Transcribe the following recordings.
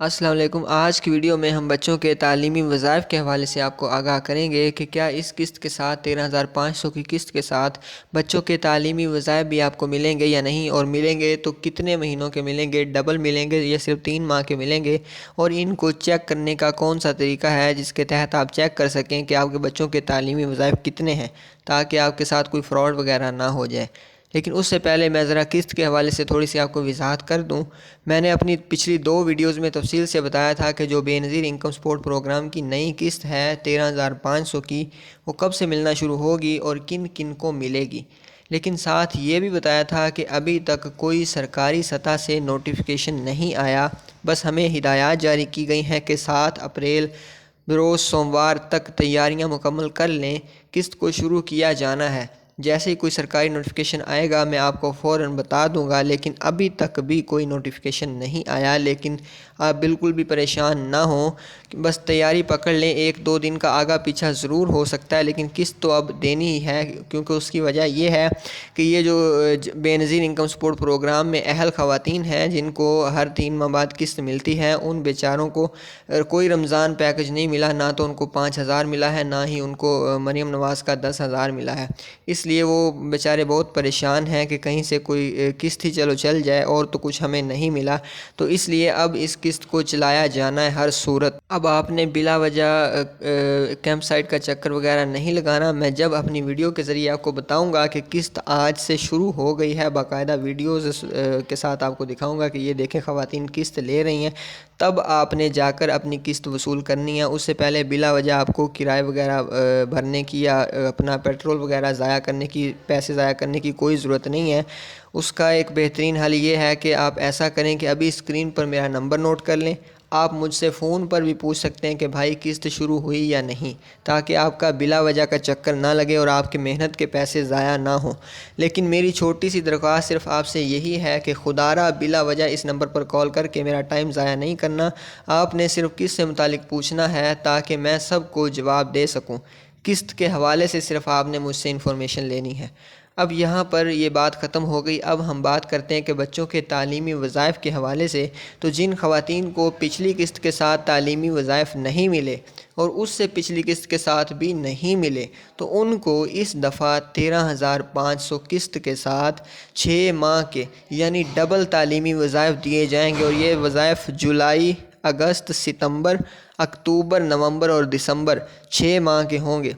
السلام علیکم۔ آج کی ویڈیو میں ہم بچوں کے تعلیمی وظائف کے حوالے سے آپ کو آگاہ کریں گے کہ کیا اس قسط کے ساتھ 13,500 کی قسط کے ساتھ بچوں کے تعلیمی وظائف بھی آپ کو ملیں گے یا نہیں، اور ملیں گے تو کتنے مہینوں کے ملیں گے، ڈبل ملیں گے یا صرف 3 ماہ کے ملیں گے، اور ان کو چیک کرنے کا کون سا طریقہ ہے جس کے تحت آپ چیک کر سکیں کہ آپ کے بچوں کے تعلیمی وظائف کتنے ہیں، تاکہ آپ کے ساتھ کوئی فراڈ وغیرہ نہ ہو جائے۔ لیکن اس سے پہلے میں ذرا قسط کے حوالے سے تھوڑی سی آپ کو وضاحت کر دوں۔ میں نے اپنی پچھلی 2 ویڈیوز میں تفصیل سے بتایا تھا کہ جو بے نظیر انکم سپورٹ پروگرام کی نئی قسط ہے 13,500 کی، وہ کب سے ملنا شروع ہوگی اور کن کن کو ملے گی۔ لیکن ساتھ یہ بھی بتایا تھا کہ ابھی تک کوئی سرکاری سطح سے نوٹیفیکیشن نہیں آیا، بس ہمیں ہدایات جاری کی گئی ہیں کہ 7 اپریل بروز سوموار تک تیاریاں مکمل کر لیں، قسط کو شروع کیا جانا ہے۔ جیسے ہی کوئی سرکاری نوٹیفیکیشن آئے گا میں آپ کو فوراً بتا دوں گا، لیکن ابھی تک بھی کوئی نوٹیفیکیشن نہیں آیا۔ لیکن آپ بالکل بھی پریشان نہ ہوں، بس تیاری پکڑ لیں، 1-2 دن کا آگا پیچھا ضرور ہو سکتا ہے، لیکن قسط تو اب دینی ہی ہے، کیونکہ اس کی وجہ یہ ہے کہ یہ جو بے نظیر انکم سپورٹ پروگرام میں اہل خواتین ہیں جن کو ہر 3 ماہ بعد قسط ملتی ہے، ان بیچاروں کو کوئی رمضان پیکج نہیں ملا، نہ تو ان کو 5,000 ملا ہے، نہ ہی ان کو مریم نواز کا 10,000 ملا ہے۔ اس لیے وہ بیچارے بہت پریشان ہیں کہ کہیں سے کوئی قسط ہی چل جائے، اور تو کچھ ہمیں نہیں ملا، تو اس لیے اب اس قسط کو چلایا جانا ہے ہر صورت۔ اب آپ نے بلا وجہ کیمپ سائٹ کا چکر وغیرہ نہیں لگانا۔ میں جب اپنی ویڈیو کے ذریعے آپ کو بتاؤں گا کہ قسط آج سے شروع ہو گئی ہے، باقاعدہ ویڈیوز کے ساتھ آپ کو دکھاؤں گا کہ یہ دیکھیں خواتین قسط لے رہی ہیں، تب آپ نے جا کر اپنی قسط وصول کرنی ہے۔ اس سے پہلے بلا وجہ آپ کو کرائے وغیرہ بھرنے کی یا اپنا پیٹرول وغیرہ ضائع کرنے کی، پیسے ضائع کرنے کی کوئی ضرورت نہیں ہے۔ اس کا ایک بہترین حل یہ ہے کہ آپ ایسا کریں کہ ابھی اسکرین پر میرا نمبر نوٹ کر لیں۔ آپ مجھ سے فون پر بھی پوچھ سکتے ہیں کہ بھائی قسط شروع ہوئی یا نہیں، تاکہ آپ کا بلا وجہ کا چکر نہ لگے اور آپ کے محنت کے پیسے ضائع نہ ہوں۔ لیکن میری چھوٹی سی درخواست صرف آپ سے یہی ہے کہ خدا را بلا وجہ اس نمبر پر کال کر کے میرا ٹائم ضائع نہیں کرنا۔ آپ نے صرف قسط سے متعلق پوچھنا ہے تاکہ میں سب کو جواب دے سکوں۔ قسط کے حوالے سے صرف آپ نے مجھ سے انفارمیشن لینی ہے۔ اب یہاں پر یہ بات ختم ہو گئی۔ اب ہم بات کرتے ہیں کہ بچوں کے تعلیمی وظائف کے حوالے سے، تو جن خواتین کو پچھلی قسط کے ساتھ تعلیمی وظائف نہیں ملے اور اس سے پچھلی قسط کے ساتھ بھی نہیں ملے، تو ان کو اس دفعہ 13,500 قسط کے ساتھ 6 ماہ کے یعنی ڈبل تعلیمی وظائف دیے جائیں گے، اور یہ وظائف جولائی، اگست، ستمبر، اکتوبر، نومبر اور دسمبر 6 ماہ کے ہوں گے۔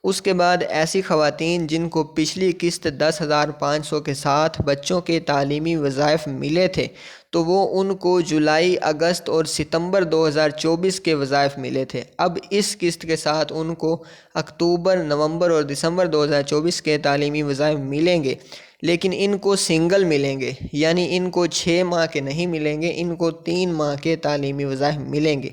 اس کے بعد ایسی خواتین جن کو پچھلی قسط 10,500 کے ساتھ بچوں کے تعلیمی وظائف ملے تھے، تو وہ ان کو جولائی، اگست اور ستمبر 2024 کے وظائف ملے تھے۔ اب اس قسط کے ساتھ ان کو اکتوبر، نومبر اور دسمبر 2024 کے تعلیمی وظائف ملیں گے، لیکن ان کو سنگل ملیں گے، یعنی ان کو 6 ماہ کے نہیں ملیں گے، ان کو 3 ماہ کے تعلیمی وظائف ملیں گے۔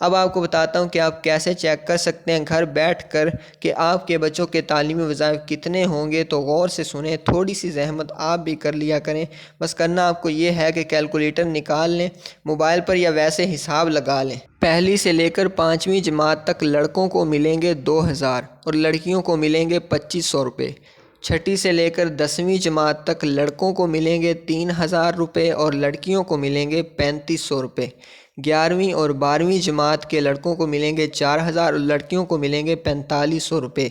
اب آپ کو بتاتا ہوں کہ آپ کیسے چیک کر سکتے ہیں گھر بیٹھ کر کہ آپ کے بچوں کے تعلیمی وظائف کتنے ہوں گے۔ تو غور سے سنیں، تھوڑی سی زحمت آپ بھی کر لیا کریں۔ بس کرنا آپ کو یہ ہے کہ کیلکولیٹر نکال لیں موبائل پر یا ویسے حساب لگا لیں۔ پہلی سے لے کر 5ویں جماعت تک لڑکوں کو ملیں گے 2,000 اور لڑکیوں کو ملیں گے 2,500 روپے۔ چھٹی سے لے کر 10ویں جماعت تک لڑکوں کو ملیں گے 3,000 روپے اور لڑکیوں کو ملیں گے 3,500 روپے۔ 11ویں اور 12ویں جماعت کے لڑکوں کو ملیں گے 4,000 اور لڑکیوں کو ملیں گے 4,500 روپے۔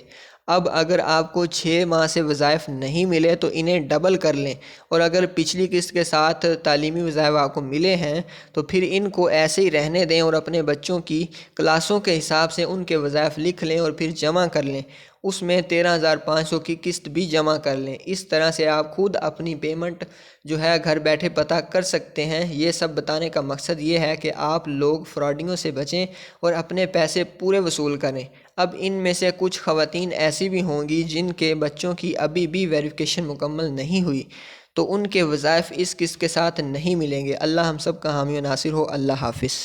اب اگر آپ کو 6 ماہ سے وظائف نہیں ملے تو انہیں ڈبل کر لیں، اور اگر پچھلی قسط کے ساتھ تعلیمی وظائف آپ کو ملے ہیں تو پھر ان کو ایسے ہی رہنے دیں اور اپنے بچوں کی کلاسوں کے حساب سے ان کے وظائف لکھ لیں اور پھر جمع کر لیں۔ اس میں 13,500 کی قسط بھی جمع کر لیں۔ اس طرح سے آپ خود اپنی پیمنٹ جو ہے گھر بیٹھے پتہ کر سکتے ہیں۔ یہ سب بتانے کا مقصد یہ ہے کہ آپ لوگ فراڈیوں سے بچیں اور اپنے پیسے پورے وصول کریں۔ اب ان میں سے کچھ خواتین ایسی بھی ہوں گی جن کے بچوں کی ابھی بھی ویریفیکیشن مکمل نہیں ہوئی، تو ان کے وظائف اس قسط کے ساتھ نہیں ملیں گے۔ اللہ ہم سب کا حامی و ناصر ہو۔ اللہ حافظ۔